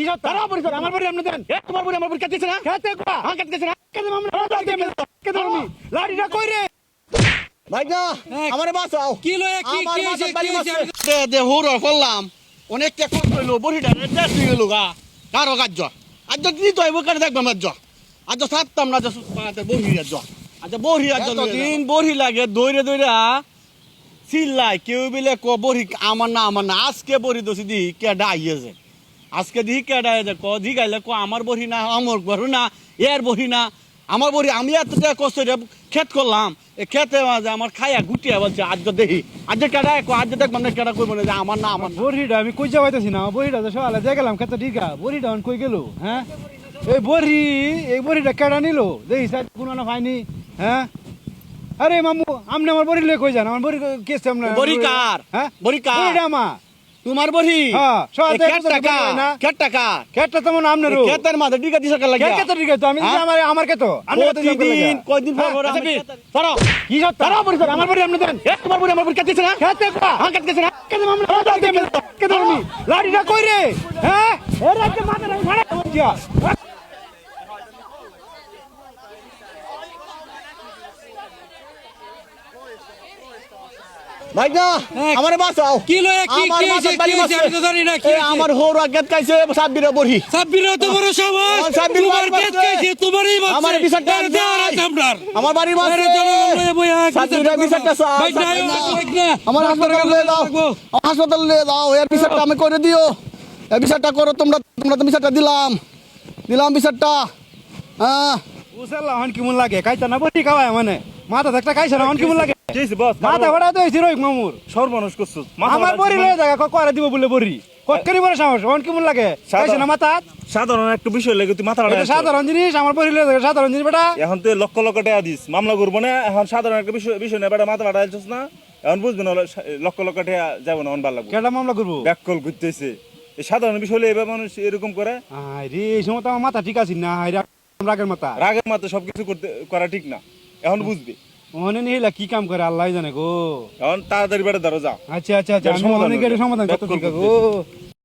সত্য তারা পরিচয় আমার বাড়ি আপনি দেন তোমার বাড়ি আমার বাড়ি কাটতেছে না খেতে কো হ্যাঁ কাটতেছে না কেন আমরা কেন আমি লাড়িটা কই রে ভাইগা আমারে বাঁচাও কি লয় কি কি দে দে হুর করলাম অনেক কে কষ্ট হইলো বড়িটা রেজাস হয়ে গেল গা কারো কাজ আজ যদি তো এবো করে দেখবাম আজ আজ সাততাম না যে পাতে বড়ি আজ আজ বড়ি আজ দিন বড়ি লাগে দইরে দইরা চিল্লাই কেউ বিলে ক বড়ি আমার না আজকে বড়ি দোষি দি কেডা আইয়েছে আজকে দি কেডা আইছে ক দি গাইলে ক আমার বড়ি না আমার বড়ি না এর বড়ি না আমার বড়ি আমি এত কষ্ট করে ক্ষেত করলাম এই ক্ষেতে মাঝে আমার খাইয়া গুটিয়া বলছে আজ দেখি আজ কেডা ক আজ দেখবাম না কেডা কইব না যে আমার না আমার বড়িটা আমি কই যাইতাছি না বড়িটা তো সকালে যাই গেলাম খেতে ঠিক বড়িটা অন কই গেল হ্যাঁ এই বড়িটা কেডা নিল দেখি সাইড কোনো না পাইনি হ্যাঁ আরে মামু আমনে আমার বড়ি লয়ে কই যান আমার বড়ি কেস আমনে বড়ি কার হ্যাঁ বড়ি কার বড়িটা আমা তোমার বড়ি হ্যাঁ কেট টাকা কেটটা তো মন আমনে রো কেতের মাঝে ডিগা দিছ কাল লাগিয়া কেট ঠিক আছে আমি আমার কেত আমি কত কয়দিন পর পর আমি সরো কি সত্য তারা পরিচয় আমার বাড়ি আপনি দেন তোমার বাড়ি আমার বাড়ি কাটতেছে না খেতে কো হ্যাঁ কাটতেছে না কেন আমরা কেন আমি লাড়িটা কই রে হ্যাঁ এ রাতে মাথা মারা দিয়া ভাইগা আমারে বাঁচাও কি লয় কি কি আমি তো জানি না কি আমার হোর আগত কাইছে সাব্বিরে বড়ি সাব্বির তো বড় সাবাস সাব্বির তোমার কেস কাইছে তোমারই বাচ্চা আমার বিচারটা আপনার আমার বাড়ি আরে বাঁচে জনগণ লয়ে বইয়া সাব্বিরের বিচারটা ভাই নাই না আমার হাসপাতালে নিয়ে যাও হাসপাতালে নিয়ে যাও এর বিচারটা আমি করে দিও এই বিচারটা করো তোমরা তো বিচারটা দিলাম বিচারটা হ্যাঁ উসাল্লাহ হন কি মন লাগে কাইতা না বড়ি খাওয়ায় মানে মাথা একটা কাইছে না হন কি মন লাগে কেছি বস মাথা বড়া তো হইছে রইক মামুর সর্বনাশ করছস আমার বড়ি লয়ে জায়গা কয়রা দিব বলে বড়ি কতকরি বড় সাহস হন কি মন লাগে কাইছে না মাথা সাধারণ একটা বিষয় লাগে তুই মাথা এটা সাধারণ জিনিস আমার বড়ি লয়ে জায়গা সাধারণ জিনিস বেটা এখন তুই লক্ষ লক্ষ টাকা দিস মামলা করবো না এখন সাধারণ একটা বিষয় না বেটা মাথা বাড়াইছস না এখন বুঝবি না লক্ষ লক্ষ টাকা যাবো না ভালো লাগবে কেডা মামলা করব ব্যাককল ঘুরতেছে এই সাধারণ বিষয় হলে এবার মানুষ এরকম করে আই রে এই সময় তো আমার মাথা ঠিক আছে না হাই রাগের মাথা রাগের মাথা সবকিছু করা ঠিক না এখন বুঝবি মনে নিলা কি কাম করে আল্লাহ জানে গো এখন তাড়াতাড়ি বেটা ধরো যাও আচ্ছা আমি অনেকের সমাধান করতে ঠিক গো